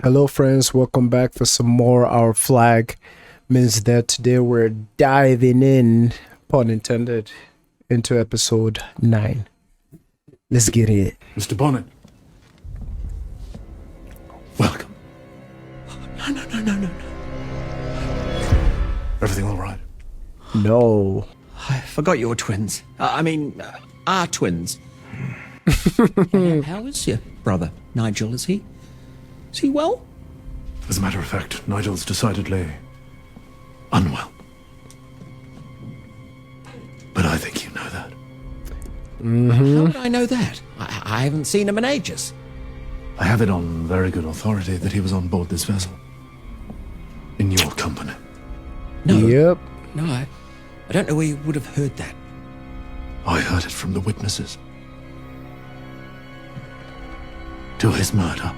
Hello friends, welcome back for some more Our Flag Means That. Today we're diving in, pun intended, into episode 9. Let's get it. Mr. Bonnet. Welcome. No. Everything all right? No. I forgot you were twins. Our twins. How is your brother, Nigel? Is he well? As a matter of fact, Nigel's decidedly unwell. But I think you know that. How would I know that? I haven't seen him in ages. I have it on very good authority that he was on board this vessel. In your company. No. Yep. No, I don't know where you would have heard that. I heard it from the witnesses. To his murder.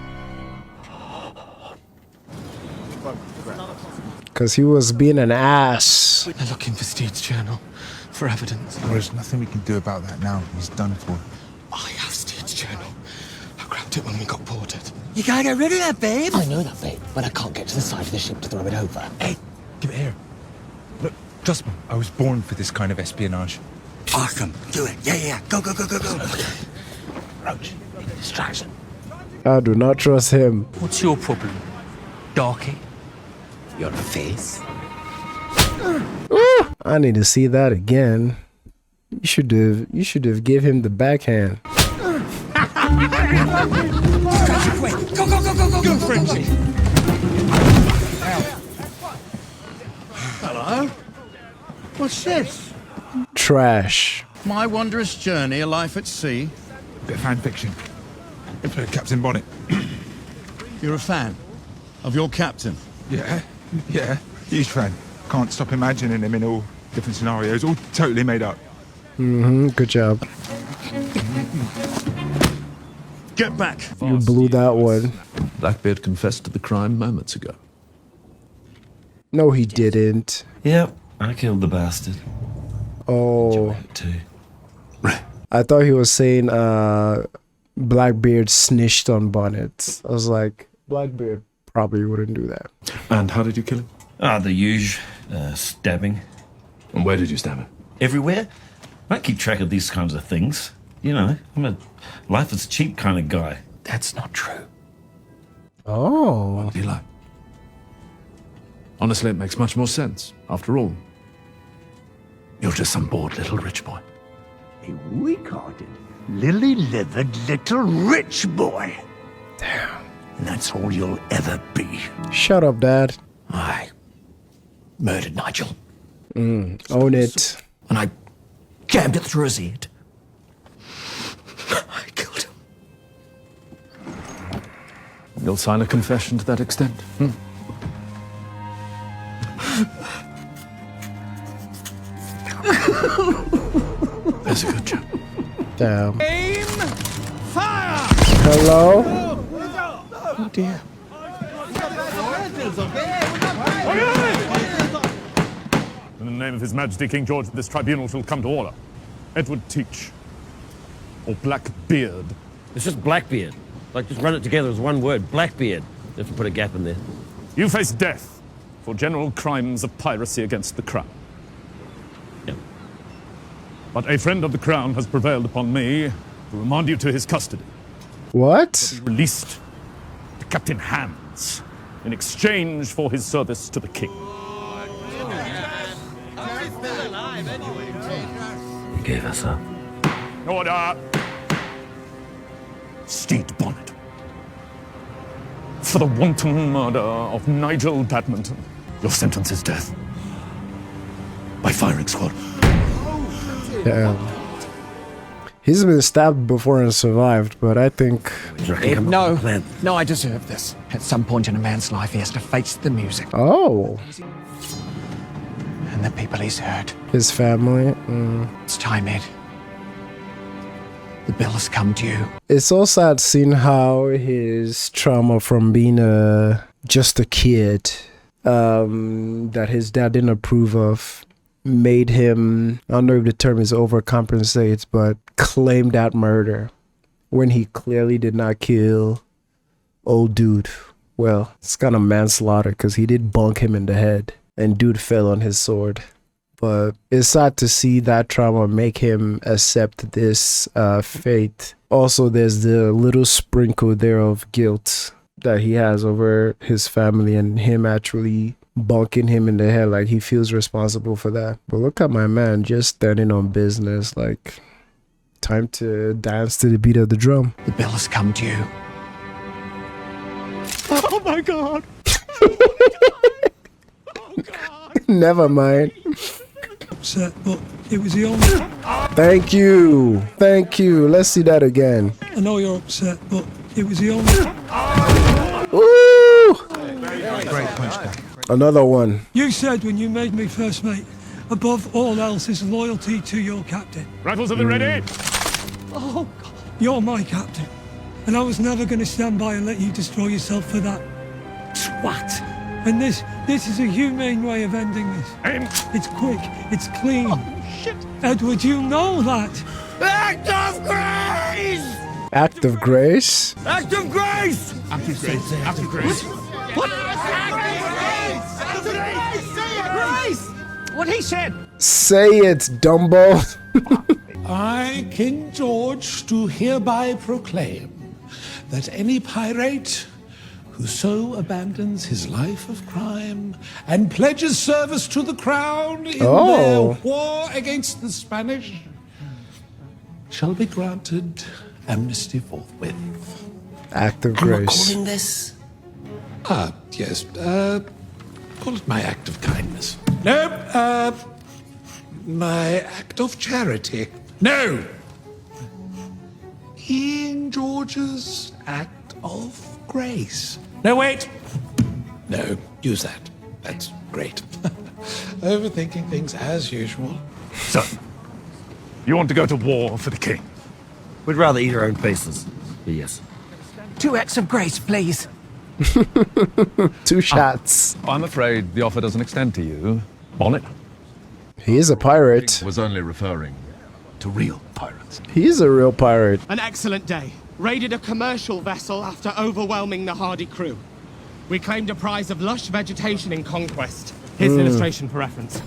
Because he was being an ass. They're looking for Stede's journal for evidence. Well, there's nothing we can do about that now. He's done for. I have Stede's journal. I grabbed it when we got boarded. You gotta get rid of that, babe. I know that, babe, but I can't get to the side of the ship to throw it over. Hey, give it here. Look, trust me, I was born for this kind of espionage. Awesome. Do it. Yeah. Go. Roach, distraction. I do not trust him. What's your problem, Darky? Your face. I need to see that again. You should have give him the backhand. Go, Frenchy. Hello? What's this? Trash. My wondrous journey, a life at sea. Bit of fan fiction. Captain Bonnet. You're a fan of your captain. Yeah, huge fan. Can't stop imagining him in all different scenarios, all totally made up. Good job. Get back. You blew that one. Blackbeard confessed to the crime moments ago. No, he didn't. Yep, I killed the bastard. Oh, Too. I thought he was saying Blackbeard snitched on Bonnet. I was like, Blackbeard probably wouldn't do that. And how did you kill him? The usual. Stabbing. And where did you stab him? Everywhere. I keep track of these kinds of things. You know, I'm a life is cheap kind of guy. That's not true. Oh, What did he like? Honestly, it makes much more sense. After all, you're just some bored little rich boy. A weak-hearted, lily-livered little rich boy. damn. And that's all you'll ever be. Shut up, Dad. I murdered Nigel. Own it. And I jammed it through his head. I killed him. You'll sign a confession to that extent? There's a good chap. Damn. Aim! Fire! Hello? Oh dear. In the name of His Majesty King George, this tribunal shall come to order. Edward Teach, or Blackbeard. It's just Blackbeard. Like, just run it together as one word. Blackbeard. You have to put a gap in there. You face death for general crimes of piracy against the Crown. Yeah. But a friend of the Crown has prevailed upon me to remand you to his custody. What? Released to Captain Hands in exchange for his service to the King. You gave us up. Order! Stede Bonnet. For the wanton murder of Nigel Badminton, your sentence is death. By firing squad. Damn. He's been stabbed before and survived, but I think... No, I deserve this. At some point in a man's life, he has to face the music Oh, and the people he's hurt. his family. It's time, Ed. The bill has come due. It's so sad seeing how his trauma from being just a kid that his dad didn't approve of made him, I don't know if the term is overcompensate, but claim that murder when he clearly did not kill old dude. Well, it's kind of manslaughter because he did bunk him in the head and dude fell on his sword. But it's sad to see that trauma make him accept this fate. Also, there's the little sprinkle there of guilt that he has over his family and him actually bunking him in the head, like he feels responsible for that. But look at my man just standing on business, like time to dance to the beat of the drum. The bill has come due. Oh my God! Never mind. Upset, but it was the only. Thank you. Thank you. Let's see that again. I know you're upset, but it was the only. Woo! Great punchback. Another one. You said when you made me first mate, above all else is loyalty to your captain. Rifles are ready? Oh, God. You're my captain. And I was never going to stand by and let you destroy yourself for that. Twat. And this is a humane way of ending this. It's quick, it's clean. Oh, shit. Edward, you know that. Act of grace! Act of grace? Act of grace! Act of grace. Act of grace. What? Grace! What he said. Say it, Dumbo. I, King George, do hereby proclaim that any pirate who so abandons his life of crime and pledges service to the crown in their war against the Spanish shall be granted amnesty forthwith. Act of And grace. we're calling this? Yes, call it my act of kindness. No, my act of charity. No! King George's act of grace. No, wait! No, use that. That's great. Overthinking things as usual. So, you want to go to war for the king? We'd rather eat our own faces. But yes. 2 acts of grace, please. 2 shots. I'm afraid the offer doesn't extend to you, Bonnet. He is a pirate. Was only referring to real pirates. He's a real pirate. An excellent day. Raided a commercial vessel after overwhelming the hardy crew. We claimed a prize of lush vegetation in conquest. Here's an illustration for reference.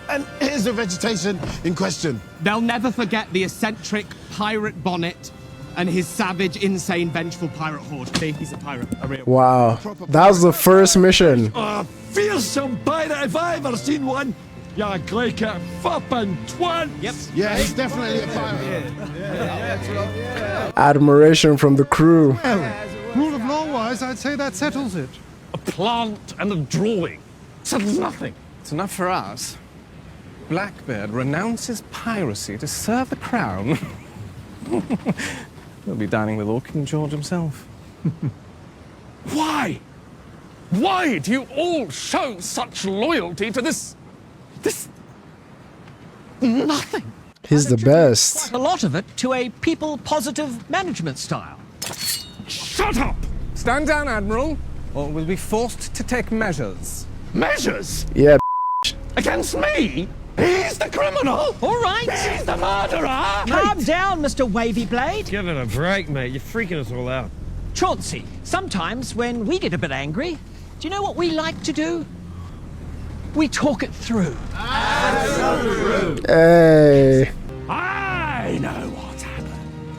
And here's the vegetation in question. They'll never forget the eccentric pirate Bonnet and his savage, insane, vengeful pirate horde. See, he's a pirate, a real. Wow. That was the first mission. Fearsome pirate if I ever seen one! Ya like a foppin' twat! Yep. Yeah, he's definitely a pirate. Admiration from the crew. Rule of law wise, I'd say that settles it. A plant and a drawing. Settles nothing. It's enough for us. Blackbeard renounces piracy to serve the crown. He'll be dining with King George himself. Why? Why do you all show such loyalty to this nothing? He's the best. A lot of it to a people-positive management style. Shut up! Stand down, Admiral, or we'll be forced to take measures. Measures? Yeah. Against me? He's the criminal! All right. He's the murderer! Calm down, Mr. Wavy Blade. Give it a break, mate. You're freaking us all out. Chauncey, sometimes when we get a bit angry, do you know what we like to do? We talk it through. Hey. I know what's happened.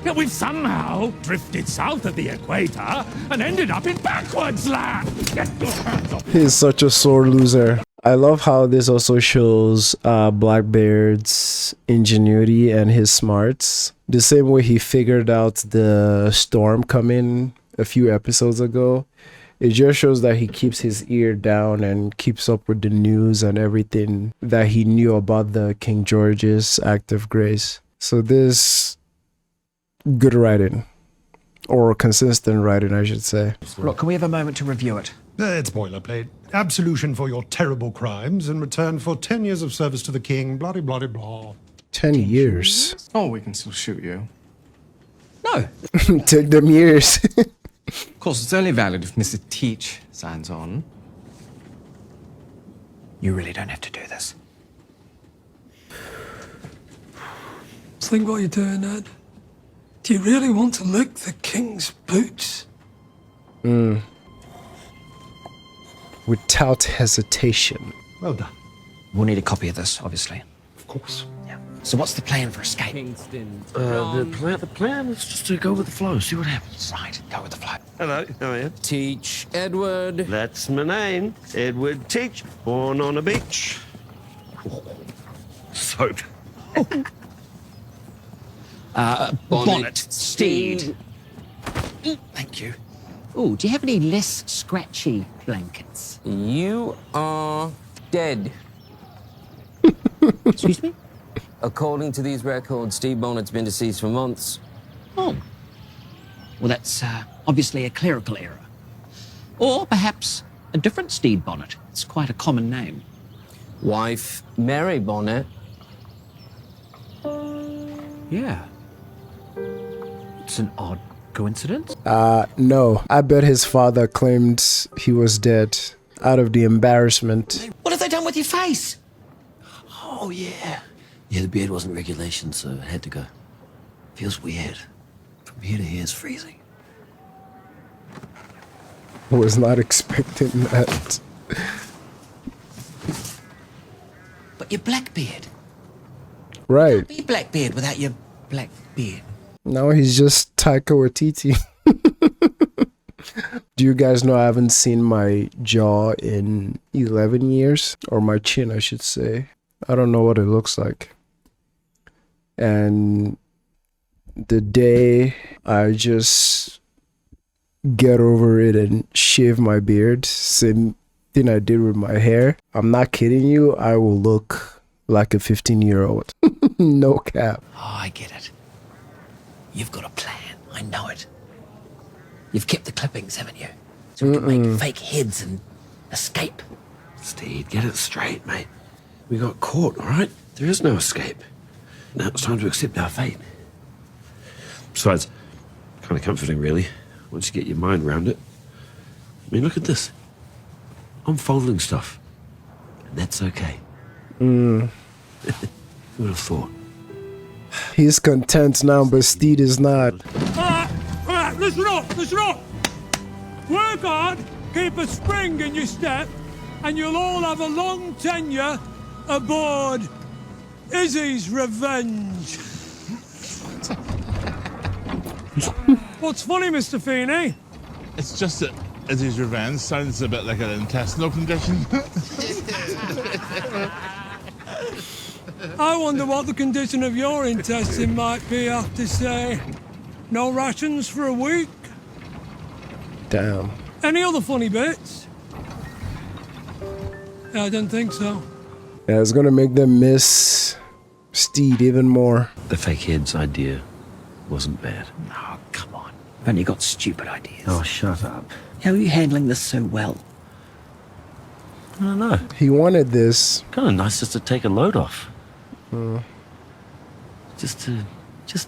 Yeah, we've somehow drifted south of the equator and ended up in backwards land. Get your hands off. He's such a sore loser. I love how this also shows Blackbeard's ingenuity and his smarts. The same way he figured out the storm coming a few episodes ago. It just shows that he keeps his ear down and keeps up with the news and everything that he knew about the King George's Act of Grace. So this good writing, or consistent writing, I should say. Look, can we have a moment to review it? It's boilerplate. Absolution for your terrible crimes in return for 10 years of service to the king, blah, blah, blah, blah. 10 years? Oh, we can still shoot you. No. Take them years. Of course, it's only valid if Mr. Teach signs on. You really don't have to do this. Think what you're doing, Ed. Do you really want to lick the king's boots? without hesitation. Well done. We'll need a copy of this, obviously. Of course. Yeah. So what's the plan for escape? The plan is just to go with the flow, see what happens. Right, go with the flow. Hello, how are you? Teach Edward. That's my name. Edward Teach. Born on a beach. Soap. Bonnet. Stede. Thank you. Oh, do you have any less scratchy blankets? You are dead. Excuse me? According to these records, Stede Bonnet's been deceased for months. Oh. Well, that's obviously a clerical error. Or perhaps a different Stede Bonnet. It's quite a common name. Wife, Mary Bonnet. Yeah. It's an odd coincidence. No. I bet his father claimed he was dead out of the embarrassment. What have they done with your face? Oh, yeah. Yeah, the beard wasn't regulation, so it had to go. Feels weird. From here to here is freezing. Was not expecting that. But your Blackbeard. Right. Be Blackbeard without your black beard. Now he's just Taika Waititi. Do you guys know I haven't seen my jaw in 11 years? Or my chin, I should say. I don't know what it looks like. And the day I just get over it and shave my beard, same thing I did with my hair, I'm not kidding you, I will look like a 15-year-old. No cap. Oh, I get it. You've got a plan. I know it. You've kept the clippings, haven't you? So we can make fake heads and escape. Stede, get it straight, mate. We got caught, all right? There is no escape. Now it's time to accept our fate. Besides, kind of comforting, really, once you get your mind around it. I mean, look at this. I'm folding stuff. And that's okay. Who would have thought? He's content now, but Stede is not. All right, listen up. Work hard, keep a spring in your step, and you'll all have a long tenure aboard Izzy's Revenge. What's funny, Mr. Feeney? It's just that Izzy's Revenge sounds a bit like an intestinal condition. I wonder what the condition of your intestine might be, I have to say. No rations for a week? Damn. Any other funny bits? I don't think so. Yeah, it's gonna make them miss Stede even more. The fake heads idea wasn't bad. Oh, come on. I've only got stupid ideas. Oh, shut up. How are you handling this so well? I don't know. He wanted this. Kind of nice just to take a load off. Just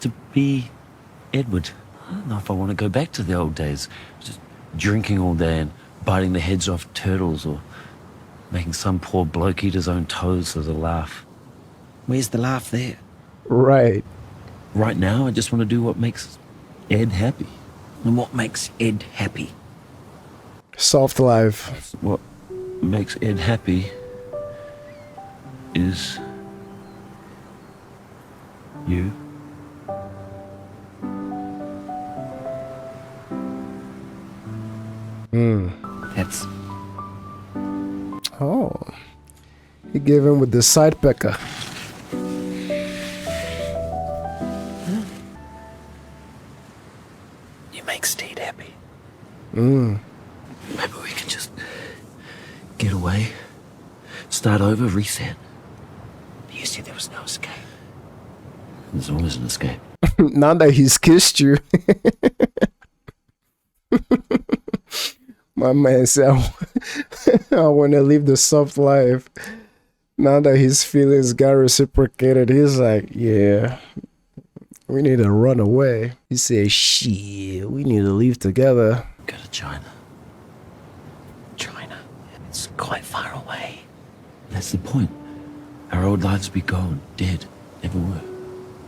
to be Edward. I don't know if I want to go back to the old days. Just drinking all day and biting the heads off turtles or making some poor bloke eat his own toes as a laugh. Where's the laugh there? Right. Right now, I just want to do what makes Ed happy. And what makes Ed happy? Soft life. What makes Ed happy is you. That's... Oh. He gave him with the side pecker. You make Stede happy. Maybe we can just get away, start over, reset. You said there was no escape. There's always an escape. Now that he's kissed you. My man said, I want to live the soft life. Now that his feelings got reciprocated, he's like, yeah, we need to run away. He said, shit, we need to leave together. Go to China. China. It's quite far away. That's the point. Our old lives be gone, dead, never were.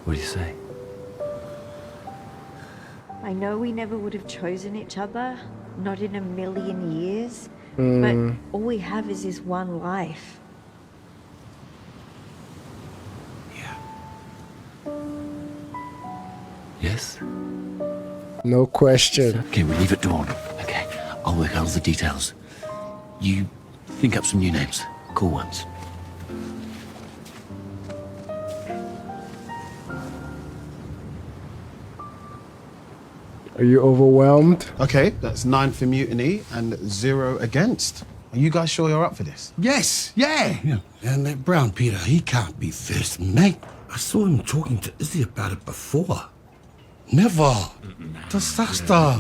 What do you say? I know we never would have chosen each other, not in a million years. But all we have is this one life. Yes? No question. Okay, we leave it dawn. Okay, I'll work out all the details. You think up some new names. Cool ones. Are you overwhelmed? Okay, that's 9 for mutiny and 0 against. Are you guys sure you're up for this? Yes, yeah. And that Brown Peter, he can't be first, mate. I saw him talking to Izzy about it before. Never. Disaster.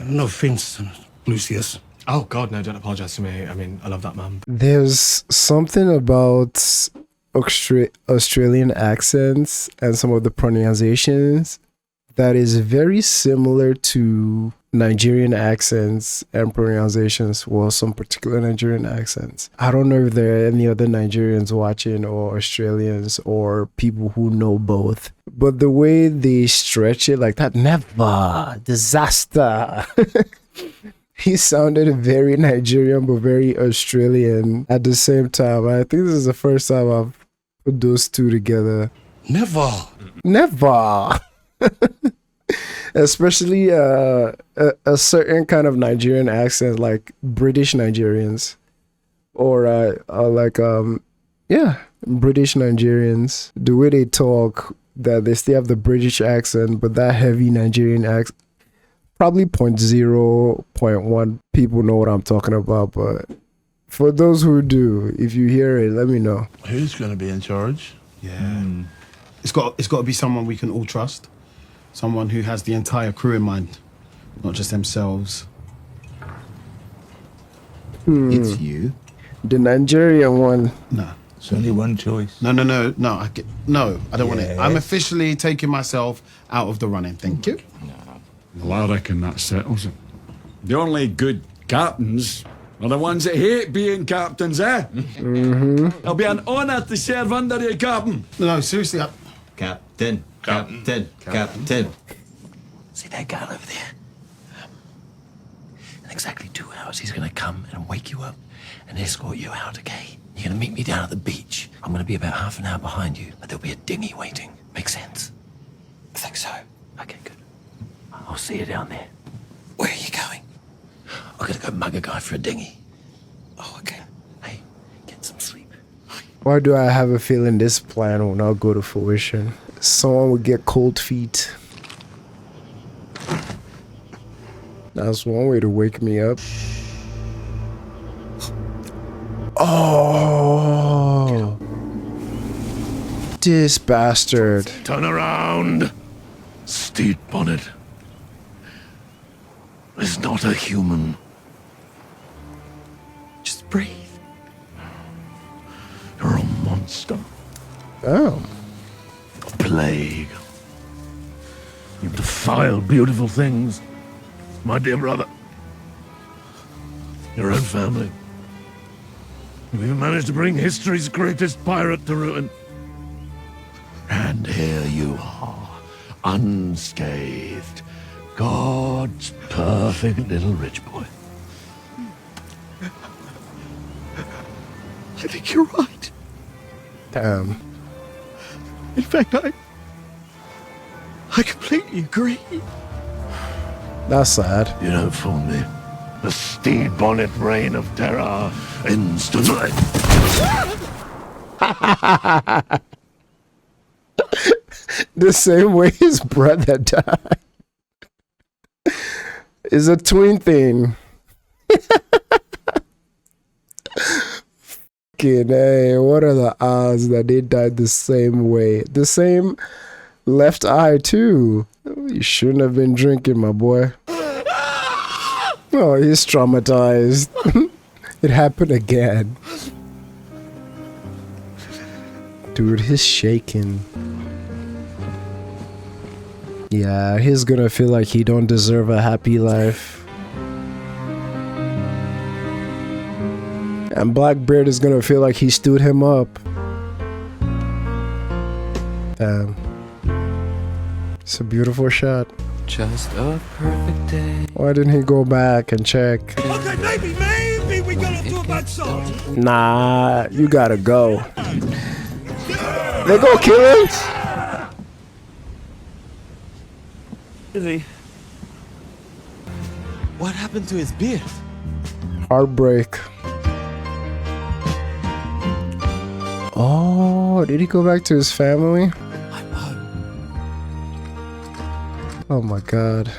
No offense, Lucius. Oh, God, no, don't apologize to me. I mean, I love that man. There's something about Australian accents and some of the pronunciations that is very similar to Nigerian accents and pronunciations. Well, some particular Nigerian accents. I don't know if there are any other Nigerians watching or Australians or people who know both. But the way they stretch it like that, never, disaster. He sounded very Nigerian but very Australian at the same time. I think this is the first time I've put those two together. Never. Never. Especially a certain kind of Nigerian accent, like British Nigerians, or British Nigerians. The way they talk, that they still have the British accent, but that heavy Nigerian accent. Probably 0.1 people know what I'm talking about, but for those who do, if you hear it, let me know. Who's going to be in charge? Yeah. It's got to be someone we can all trust. Someone who has the entire crew in mind, not just themselves. It's you. The Nigerian one. No. It's only one choice. No. I don't want it. I'm officially taking myself out of the running. Thank you. Well, I reckon that settles it. The only good captains are the ones that hate being captains, eh? It'll be an honour to serve under you, Captain. No, seriously. Captain. See that guy over there? In exactly 2 hours, he's going to come and wake you up and escort you out, okay? You're going to meet me down at the beach. I'm going to be about half an hour behind you, but there'll be a dinghy waiting. Make sense? I think so. Okay, good. I'll see you down there. Where are you going? I'm going to go mug a guy for a dinghy. Oh, okay. Hey, get some sleep. Why do I have a feeling this plan will not go to fruition? Someone will get cold feet. That's one way to wake me up. Oh, this bastard. Turn around. Stede Bonnet is not a human. Just breathe. You're a monster. Oh. A plague. You defile beautiful things, my dear brother. Your own family. You've even managed to bring history's greatest pirate to ruin. And here you are, unscathed. God's perfect little rich boy. I think you're right. Damn. In fact, I completely agree. That's sad. You don't fool me. The Stede Bonnet reign of terror ends tonight. The same way his brother died. It's a twin thing. Fucking hey, what are the odds that they died the same way? The same left eye too. You shouldn't have been drinking, my boy. Oh, he's traumatized. It happened again. Dude, he's shaking. Yeah, he's gonna feel like he don't deserve a happy life. And Blackbeard is gonna feel like he stood him up. Damn. It's a beautiful shot. Just a perfect day. Why didn't he go back and check? Okay, maybe, mate. we got off to a bad start. Nah, you gotta go. They go kill him? Is he? What happened to his beard? Heartbreak. Oh, did he go back to his family? Oh my god.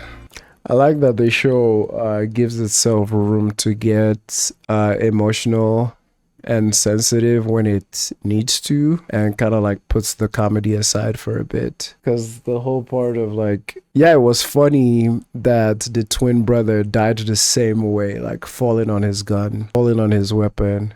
I like that the show gives itself room to get emotional and sensitive when it needs to, and kind of like puts the comedy aside for a bit. Because the whole part of like, yeah, it was funny that the twin brother died the same way, like falling on his gun, falling on his weapon.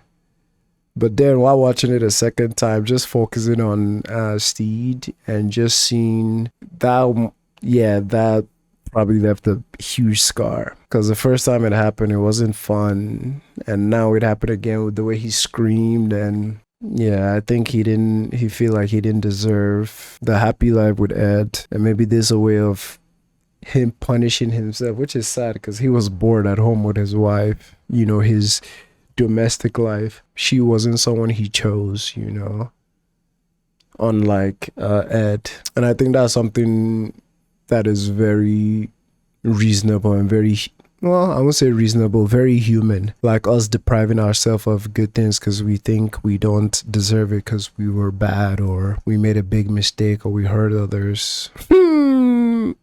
But then while watching it a second time, just focusing on Stede and just seeing that, yeah, that probably left a huge scar. Because the first time it happened, it wasn't fun. And now it happened again with the way he screamed. And yeah, I think he feel like he didn't deserve the happy life with Ed. And maybe there's a way of him punishing himself, which is sad because he was bored at home with his wife, you know, his domestic life. She wasn't someone he chose, you know, unlike Ed. And I think that's something that is very reasonable and very, well, I won't say reasonable, very human. Like us depriving ourselves of good things because we think we don't deserve it because we were bad or we made a big mistake or we hurt others.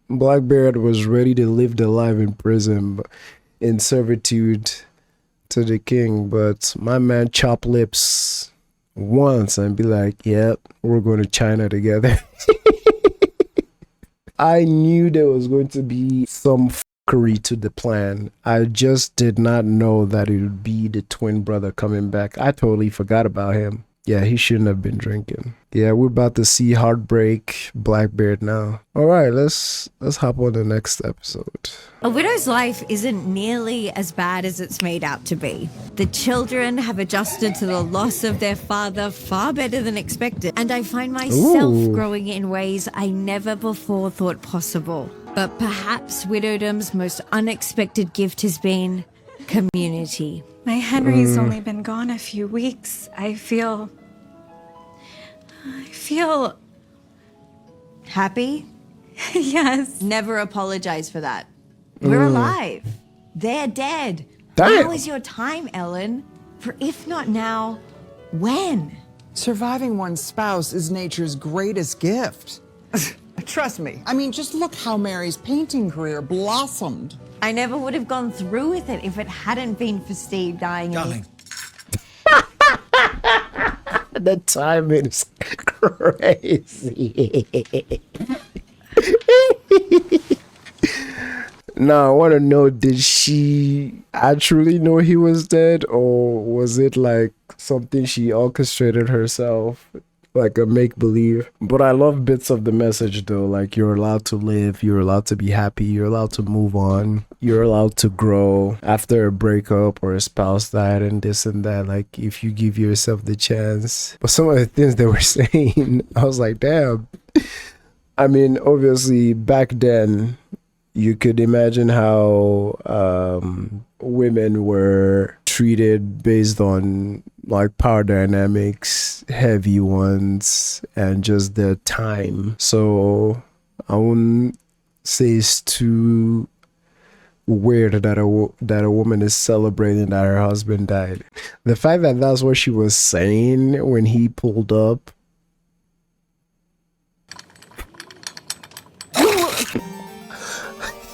Blackbeard was ready to live the life in prison in servitude to the king, but my man chop lips once and be like, yep, we're going to China together. I knew there was going to be some fuckery to the plan. I just did not know that it would be the twin brother coming back. I totally forgot about him. Yeah, he shouldn't have been drinking. Yeah, we're about to see Heartbreak Blackbeard now. All right, let's hop on the next episode. A widow's life isn't nearly as bad as it's made out to be. The children have adjusted to the loss of their father far better than expected, and I find myself growing in ways I never before thought possible. But perhaps widowdom's most unexpected gift has been community. My Henry's only been gone a few weeks. I feel happy? Yes. Never apologize for that. We're alive. They're dead. Damn. Now is your time, Ellen. For if not now, when? Surviving one's spouse is nature's greatest gift. Trust me. I mean, just look how Mary's painting career blossomed. I never would have gone through with it if it hadn't been for Steve dying. Darling. The timing is crazy. Now, I want to know, did she actually know he was dead, or was it like something she orchestrated herself? Like a make-believe. But I love bits of the message though, like you're allowed to live, you're allowed to be happy, you're allowed to move on, you're allowed to grow after a breakup or a spouse died and this and that, like if you give yourself the chance. But some of the things they were saying, I was like, damn. I mean, obviously back then you could imagine how women were treated based on like power dynamics, heavy ones, and just their time. So I wouldn't say it's too weird that a woman is celebrating that her husband died. The fact that that's what she was saying when he pulled up.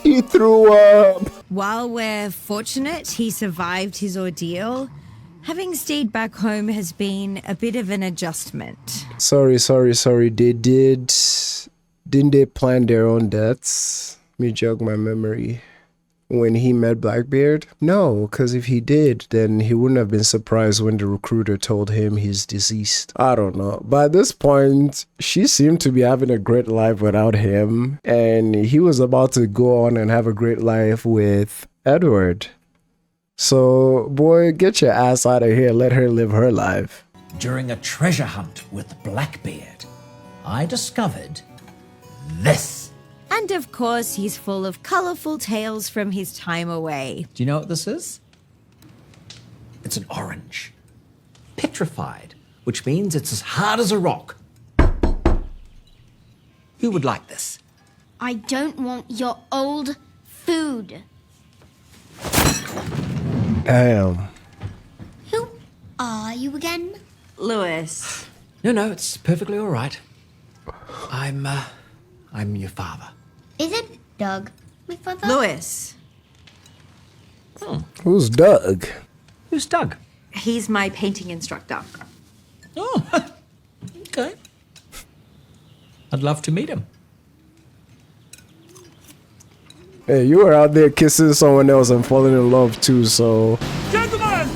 He threw up. While we're fortunate he survived his ordeal, having stayed back home has been a bit of an adjustment. Sorry. Didn't they plan their own deaths? Let me jog my memory. When he met Blackbeard? No, because if he did, then he wouldn't have been surprised when the recruiter told him he's deceased. I don't know. By this point, she seemed to be having a great life without him, and he was about to go on and have a great life with Edward. So, boy, get your ass out of here. Let her live her life. During a treasure hunt with Blackbeard, I discovered this. And of course, he's full of colourful tales from his time away. Do you know what this is? It's an orange. Petrified, which means it's as hard as a rock. Who would like this? I don't want your old food. Damn. Who are you again? Lewis. No, it's perfectly all right. I'm your father. Isn't Doug my father? Lewis. Who's Doug? Who's Doug? He's my painting instructor. Oh, okay. I'd love to meet him. Hey, you were out there kissing someone else and falling in love too, so... Gentlemen!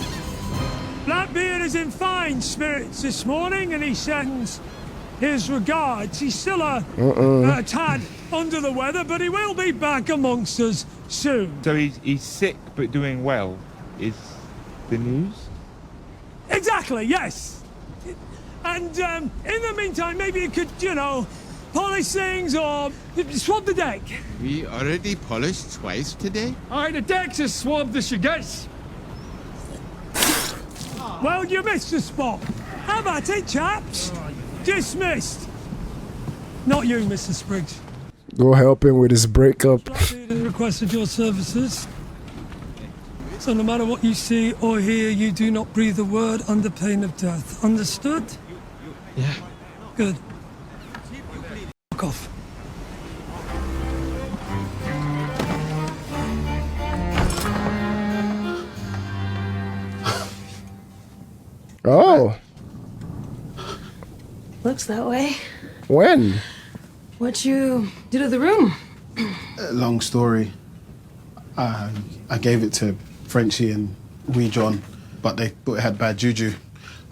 Blackbeard is in fine spirits this morning and he sends his regards. He's still a tad under the weather, but he will be back amongst us soon. So he's sick but doing well, is the news? Exactly, yes. And in the meantime, maybe you could, polish things or swab the deck. We already polished twice today? Aye, the deck's as swabbed as she gets. Well, you missed the spot. How about it, chaps? Dismissed. Not you, Mr. Spriggs. Go help him with his breakup. Blackbeard has requested your services. So no matter what you see or hear, you do not breathe a word under pain of death. Understood? Yeah. Good. Fuck off. Oh. Looks that way. When? What you do to the room? Long story. I gave it to Frenchie and Wee John, but they thought it had bad juju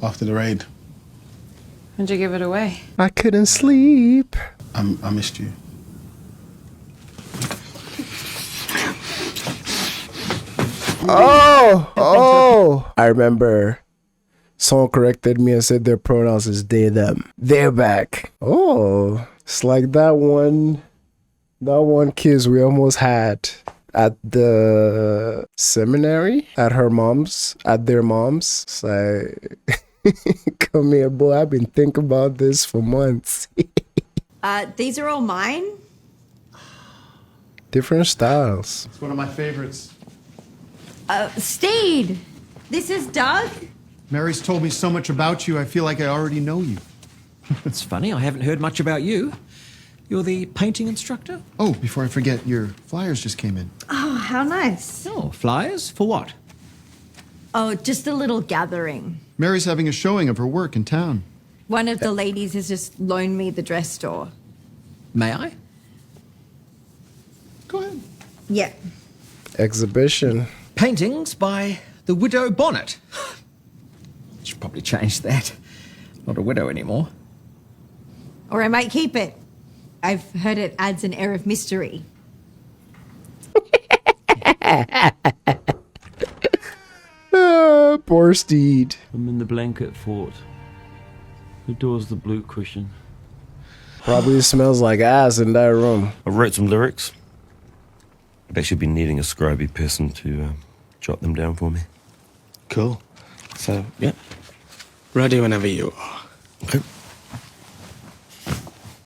after the raid. When'd you give it away? I couldn't sleep. I missed you. Oh! I remember someone corrected me and said their pronouns is they, them. They're back. Oh, it's like that one kiss we almost had at the seminary at their mom's. It's like, come here, boy. I've been thinking about this for months. These are all mine? Different styles. It's one of my favorites. Stede, this is Doug? Mary's told me so much about you, I feel like I already know you. It's funny, I haven't heard much about you. You're the painting instructor? Oh, before I forget, your flyers just came in. Oh, how nice. Oh, flyers? For what? Oh, just a little gathering. Mary's having a showing of her work in town. One of the ladies has just loaned me the dress store. May I? Go ahead. Yeah. Exhibition. Paintings by the widow Bonnet. Should probably change that. Not a widow anymore. Or I might keep it. I've heard it adds an air of mystery. Poor Stede. I'm in the blanket fort. The door's the blue cushion. Probably smells like ass in that room. I wrote some lyrics. I've actually been needing a scribey person to jot them down for me. Cool. So, yeah. Ready whenever you are. Okay.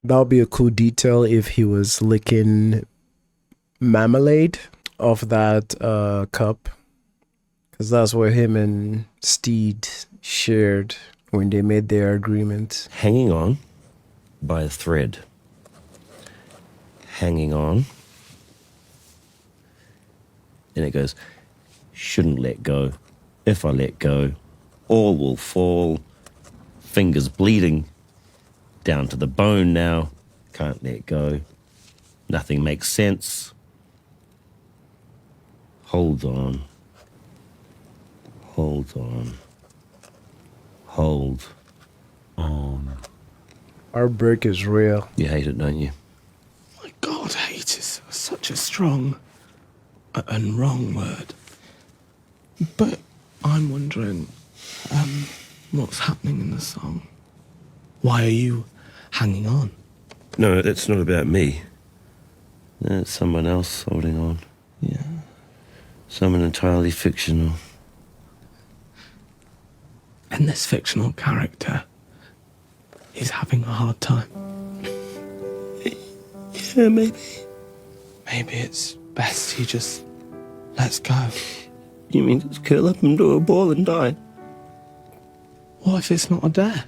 That would be a cool detail if he was licking marmalade off that cup. Because that's what him and Stede shared when they made their agreement. Hanging on by a thread. Hanging on. And it goes, shouldn't let go. If I let go, all will fall. Fingers bleeding. Down to the bone now. Can't let go. Nothing makes sense. Hold on. Hold on. Hold on. Our break is real. You hate it, don't you? My God, hate is such a strong and wrong word. But I'm wondering, what's happening in the song? Why are you hanging on? No, it's not about me. It's someone else holding on. Yeah. Someone entirely fictional. And this fictional character is having a hard time. Yeah, maybe. Maybe it's best he just lets go. You mean just curl up into a ball and die? What if it's not a death?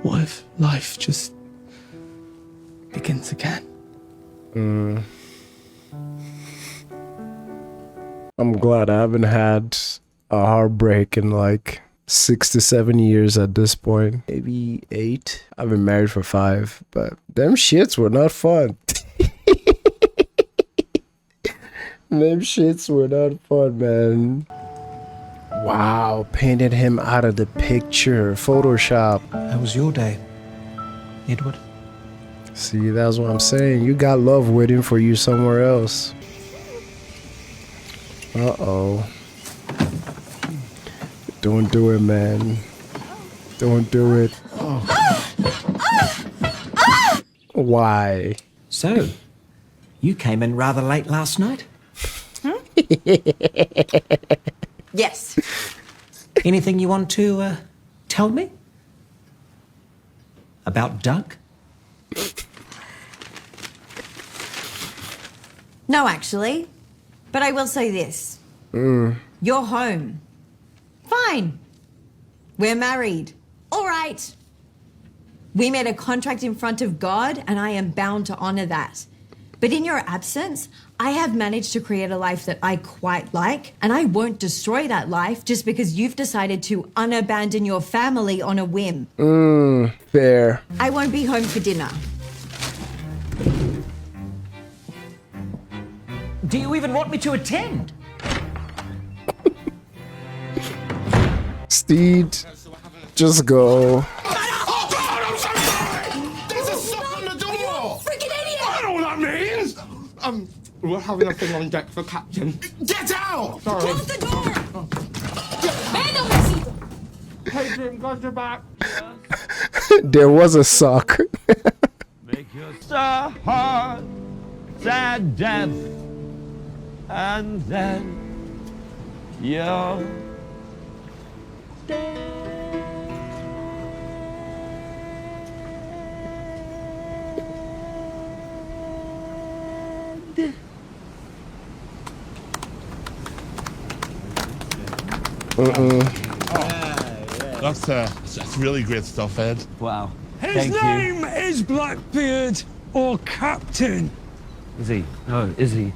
What if life just begins again? I'm glad I haven't had a heartbreak in like 6 to 7 years at this point. Maybe 8. I've been married for 5, but them shits were not fun. Them shits were not fun, man. Wow, painted him out of the picture. Photoshop. How was your day, Edward? See, that's what I'm saying. You got love waiting for you somewhere else. Uh-oh. Don't do it, man. Don't do it. Why? So, you came in rather late last night? Yes. Anything you want to tell me? About Doug? No, actually. But I will say this. You're home. Fine. We're married. All right. We made a contract in front of God, and I am bound to honor that. But in your absence, I have managed to create a life that I quite like, and I won't destroy that life just because you've decided to unabandon your family on a whim. Fair. I won't be home for dinner. Do you even want me to attend? Steed, just go. There's a sock on the door! Freaking idiot! I don't know what that means! We're having a thing on deck for Captain. Get out! Sorry. Close the door! Hey, Jim, got your back. There was a sock. Make your heart sad death, and then you're dead. That's really great stuff, Ed. Wow. His name is Blackbeard, or Captain. Is he? Oh, is he?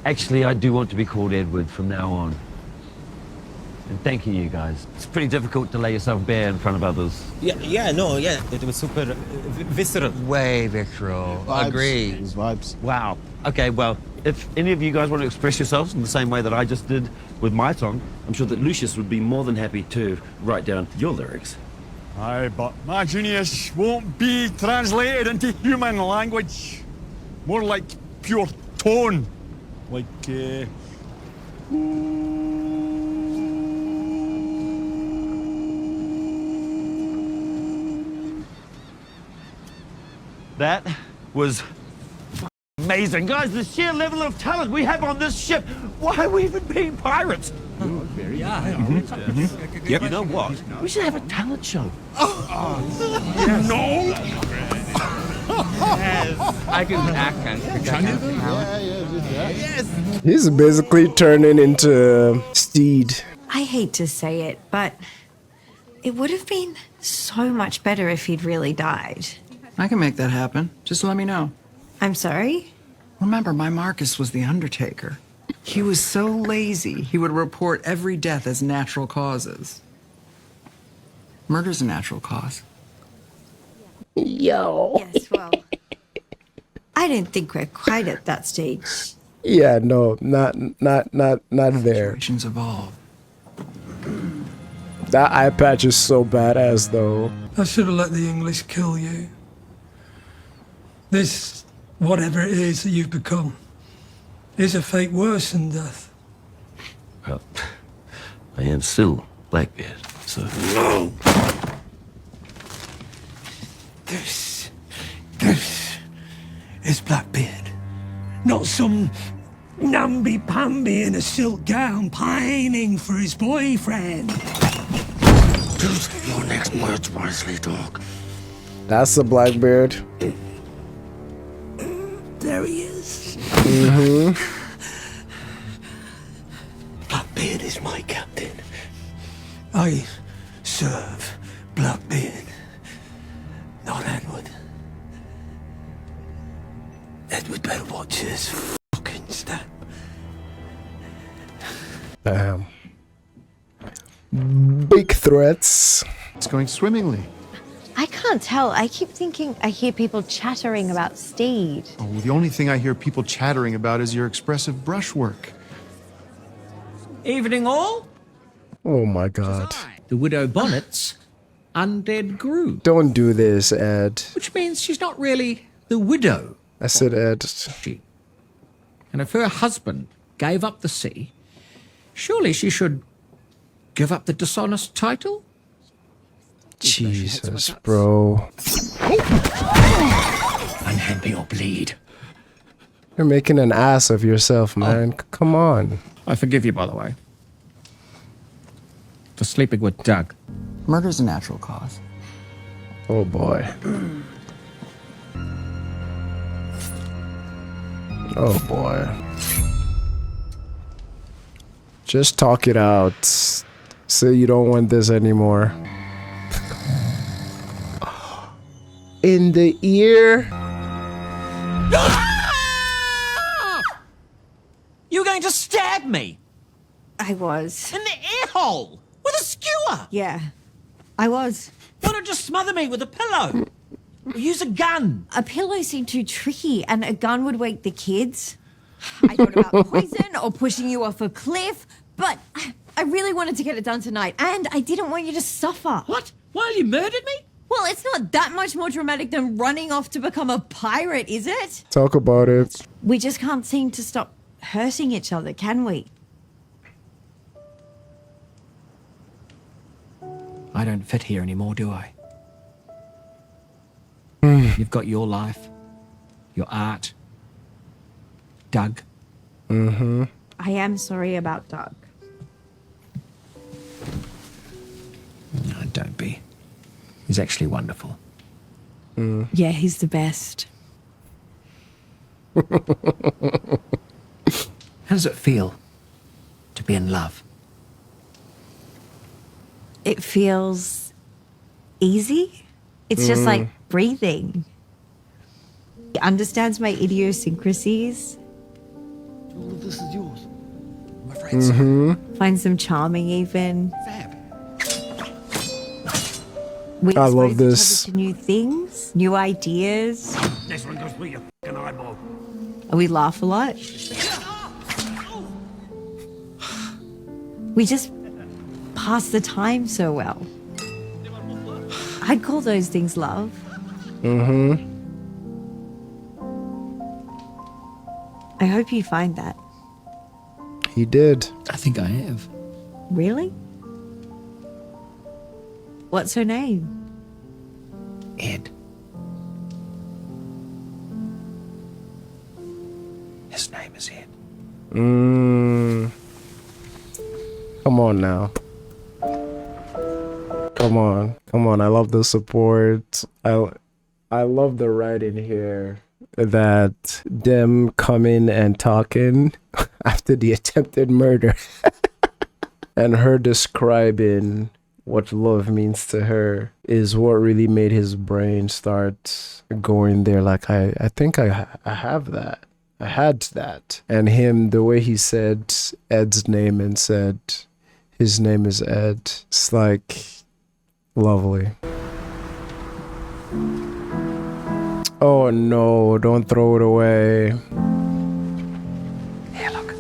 Actually, I do want to be called Edward from now on. And thank you guys. It's pretty difficult to lay yourself bare in front of others. Yeah, it was super visceral. Way visceral. Agree. It was vibes. Wow. Okay, well, if any of you guys want to express yourselves in the same way that I just did with my song, I'm sure that Lucius would be more than happy to write down your lyrics. Aye, but my genius won't be translated into human language. More like pure tone. Like, That was amazing. Guys, the sheer level of talent we have on this ship. Why are we even being pirates? Yep. You know what? We should have a talent show. No! I can act and He's basically turning into Steed. I hate to say it, but it would have been so much better if he'd really died. I can make that happen. Just let me know. I'm sorry? Remember, my Marcus was the undertaker. He was so lazy, he would report every death as natural causes. Murder's a natural cause. Yo. Yes, well, I don't think we're quite at that stage. Yeah, no, not there. Situations evolve. That eye patch is so badass, though. I should have let the English kill you. This, whatever it is that you've become, is a fate worse than death. Well, I am still Blackbeard, so... No! This is Blackbeard. Not some namby-pamby in a silk gown pining for his boyfriend. Choose your next words wisely, dog. That's the Blackbeard. There he is. Mm-hmm. Blackbeard is my captain. I serve Blackbeard, not Edward. Edward better watch his fucking step. Damn. Big threats. It's going swimmingly. I can't tell. I keep thinking I hear people chattering about Stede. Oh, the only thing I hear people chattering about is your expressive brushwork. Evening all. Oh my god. The widow Bonnet's undead grew. Don't do this, Ed. Which means she's not really the widow. I said Ed. And if her husband gave up the sea, surely she should give up the dishonest title? Jesus, bro. Unhand me or bleed. You're making an ass of yourself, man. Come on. I forgive you, by the way, for sleeping with Doug. Murder's a natural cause. Oh boy. Oh boy. Just talk it out. Say you don't want this anymore. In the ear. You were going to stab me? I was. In the ear hole? With a skewer? Yeah, I was. Why not just smother me with a pillow? Or use a gun? A pillow seemed too tricky, and a gun would wake the kids. I thought about poison or pushing you off a cliff, but I really wanted to get it done tonight, and I didn't want you to suffer. What? While you murdered me? Well, it's not that much more dramatic than running off to become a pirate, is it? Talk about it. We just can't seem to stop hurting each other, can we? I don't fit here anymore, do I? You've got your life, your art, Doug. Mm-hmm. I am sorry about Doug. No, don't be. He's actually wonderful. Yeah, he's the best. How does it feel to be in love? It feels easy. It's just like breathing. He understands my idiosyncrasies. All of this is yours. I'm afraid so. Finds them charming even. Fab. We I love expose each this. other to new things, new ideas. This one goes through your fucking eyeball. We laugh a lot. We just pass the time so well. I'd call those things love. Mm-hmm. I hope you find that. He did. I think I have. Really? What's her name? Ed. His name is Ed. Come on now. Come on. I love the support. I love the writing here. That them coming and talking after the attempted murder. And her describing what love means to her is what really made his brain start going there. Like, I think I have that. I had that. And him, the way he said Ed's name and said his name is Ed, it's like lovely. Oh no, don't throw it away. Here, look.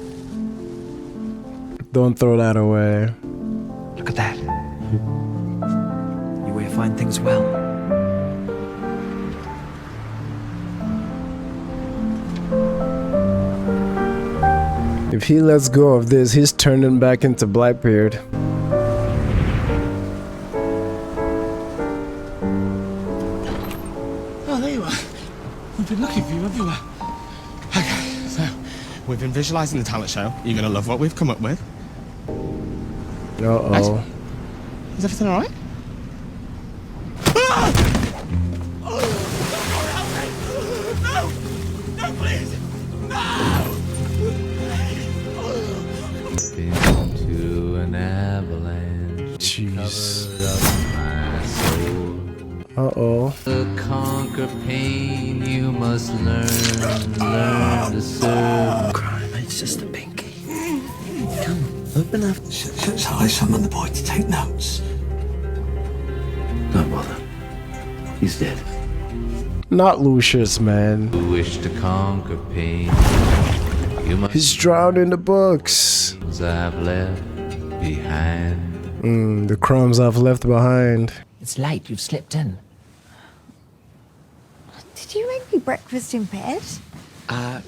Don't throw that away. Look at that. You wear fine things well. If he lets go of this, he's turning back into Blackbeard. Oh, there you are. We've been looking for you everywhere. Okay, so we've been visualising the talent show. You're going to love what we've come up with. Uh-oh. Is everything all right? please! Into an avalanche. Jeez. Uh-oh. To conquer pain, you must learn to serve. Crime, it's just a pinky. Come, open up. Shall I summon the boy to take notes? Don't bother. He's dead. Not Lucius, man. You wish to conquer pain. You must. He's drowned in the books. I've left behind. The crumbs I've left behind. It's late, you've slept in. Did you make me breakfast in bed?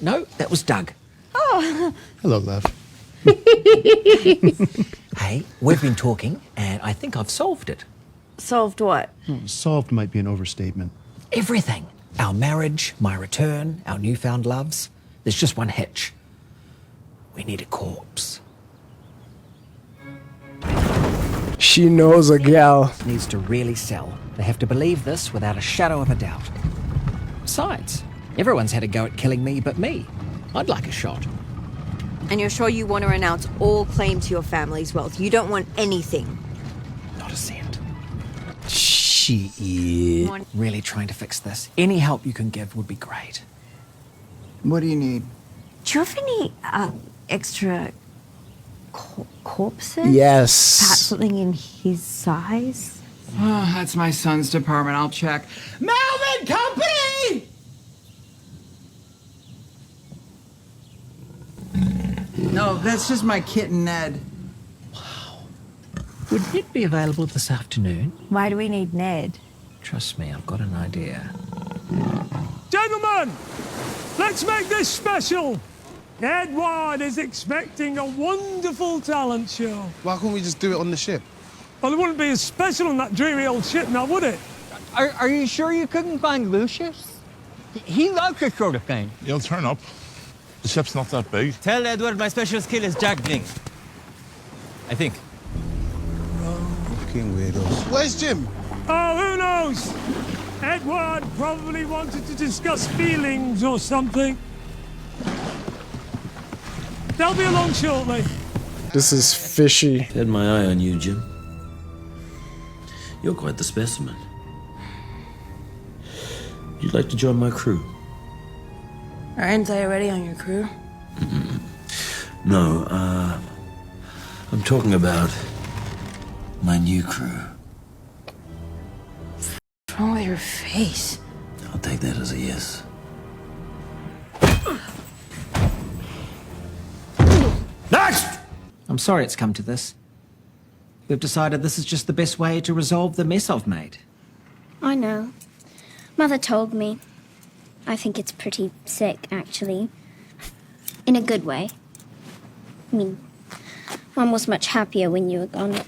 No, that was Doug. Oh. Hello, love. Hey, we've been talking, and I think I've solved it. Solved what? Solved might be an overstatement. Everything. Our marriage, my return, our newfound loves. There's just one hitch. We need a corpse. She knows a gal. Needs to really sell. They have to believe this without a shadow of a doubt. Besides, everyone's had a go at killing me but me. I'd like a shot. And you're sure you want to renounce all claim to your family's wealth? You don't want anything? Not a cent. Shit. Really trying to fix this. Any help you can give would be great. What do you need? Do you have any extra corpses? Yes. Perhaps something in his size? Oh, that's my son's department. I'll check. Melvin Company! No, that's just my kitten, Ned. Would Ned be available this afternoon? Why do we need Ned? Trust me, I've got an idea. Gentlemen, let's make this special. Edward is expecting a wonderful talent show. Why can't we just do it on the ship? Well, it wouldn't be as special on that dreary old ship now, would it? Are you sure you couldn't find Lucius? He likes this sort of thing. He'll turn up. The ship's not that big. Tell Edward my special skill is juggling. I think. Fucking weirdos. Where's Jim? Oh, who knows? Edward probably wanted to discuss feelings or something. They'll be along shortly. This is fishy. Had my eye on you, Jim. You're quite the specimen. You'd like to join my crew? Aren't I already on your crew? No, I'm talking about my new crew. What's wrong with your face? I'll take that as a yes. Next! I'm sorry it's come to this. We've decided this is just the best way to resolve the mess I've made. I know. Mother told me. I think it's pretty sick, actually. In a good way. I mean, Mum was much happier when you were gone.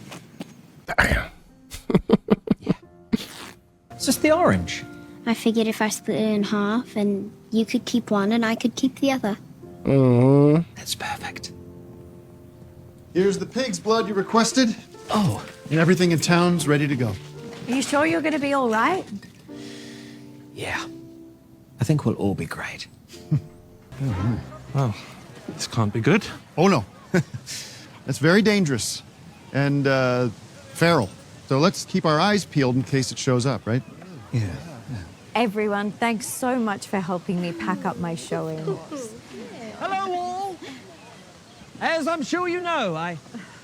It's just the orange. I figured if I split it in half, and you could keep one and I could keep the other. That's perfect. Here's the pig's blood you requested. Oh. And everything in town's ready to go. Are you sure you're going to be all right? Yeah. I think we'll all be great. Well, this can't be good. Oh, no. That's very dangerous. And feral. So let's keep our eyes peeled in case it shows up, right? Yeah. Everyone, thanks so much for helping me pack up my showing. Hello, all. As I'm sure you know, I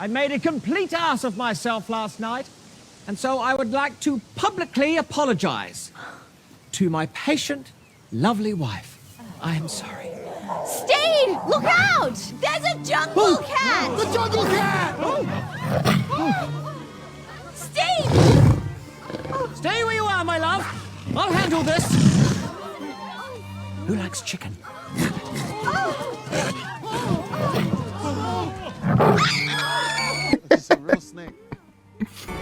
made a complete ass of myself last night, and so I would like to publicly apologize to my patient, lovely wife. I am sorry. Stede, look out! There's a jungle cat! The jungle cat! Stede! Stay where you are, my love. I'll handle this. Who likes chicken? It's a real snake.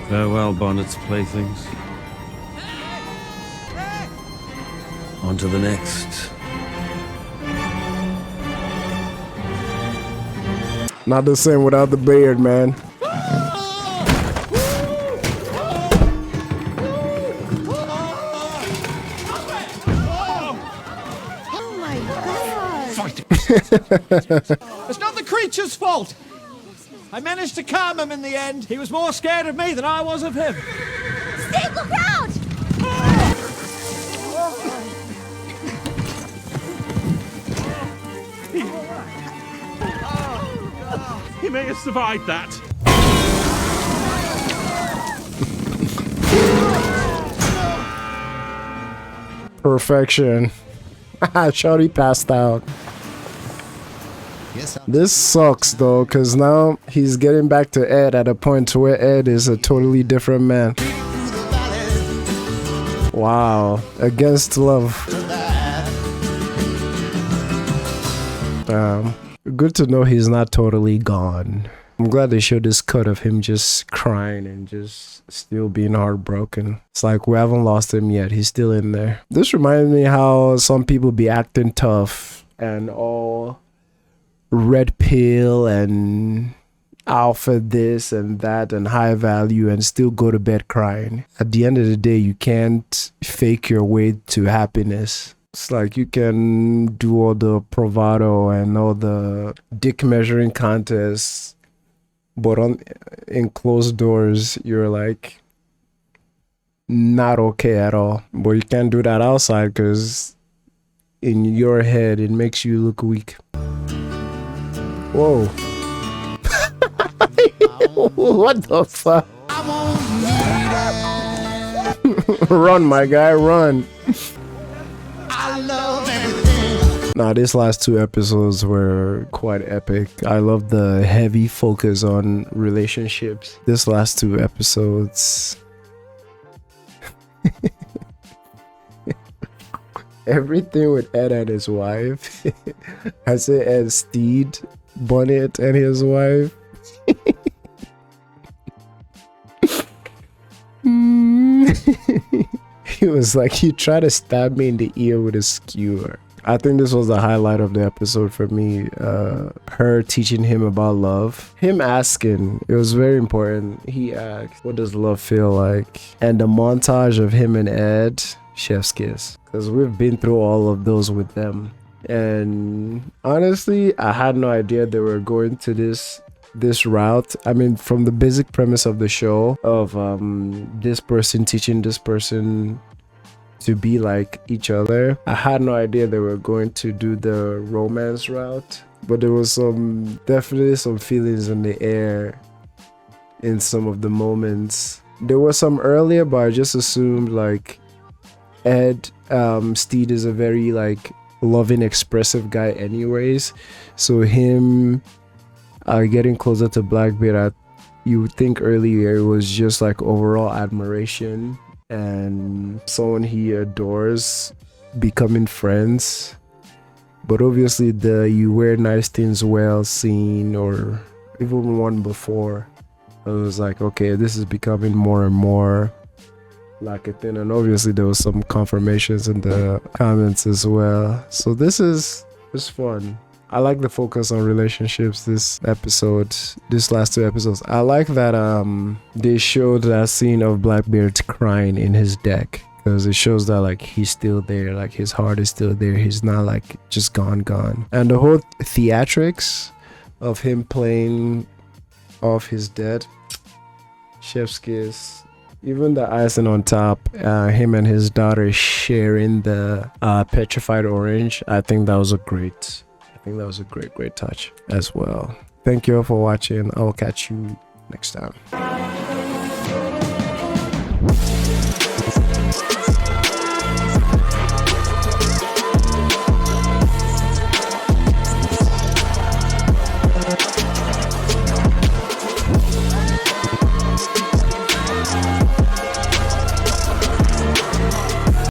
Farewell, Bonnet's playthings. On to the next. Not the same without the beard, man. Oh my god! fight it. It's not the creature's fault. I managed to calm him in the end. He was more scared of me than I was of him. Steve, look out! He may have survived that. Perfection. Shorty passed out. This sucks though, because now he's getting back to Ed at a point where Ed is a totally different man. Wow. Against love. Good to know he's not totally gone. I'm glad they showed this cut of him just crying and just still being heartbroken. It's like we haven't lost him yet. He's still in there. This reminds me how some people be acting tough and all red pill and alpha this and that and high value and still go to bed crying. At the end of the day, you can't fake your way to happiness. It's like you can do all the bravado and all the dick measuring contests, but in closed doors, you're like not okay at all. But you can't do that outside because in your head, it makes you look weak. Whoa. What the fuck? Run, my guy, run. Nah, these last two episodes were quite epic. I love the heavy focus on relationships. This last two episodes. Everything with Ed and his wife. I say Ed, Stede Bonnet and his wife. He was like, you try to stab me in the ear with a skewer. I think this was the highlight of the episode for me. Her teaching him about love. Him asking, it was very important. He asked, what does love feel like? And the montage of him and Ed, chef's kiss. Because we've been through all of those with them. And honestly, I had no idea they were going to this route. I mean, from the basic premise of the show of this person teaching this person to be like each other, I had no idea they were going to do the romance route. But there was definitely some feelings in the air in some of the moments. There were some earlier, but I just assumed like Ed, Stede is a very like loving, expressive guy anyways, so him getting closer to Blackbeard, you would think earlier it was just like overall admiration and someone he adores becoming friends. But obviously the you wear nice things well scene, or even one before, it was like, okay, this is becoming more and more like a thing. And obviously there was some confirmations in the comments as well. So this is fun. I like the focus on relationships this episode, this last two episodes. I like that they showed that scene of Blackbeard crying in his deck, because it shows that like he's still there, like his heart is still there, he's not like just gone. And the whole theatrics of him playing off his dead, chef's kiss. Even the icing on top, him and his daughter sharing the petrified orange, I think that was a great touch as well. Thank you all for watching. I'll catch you next time.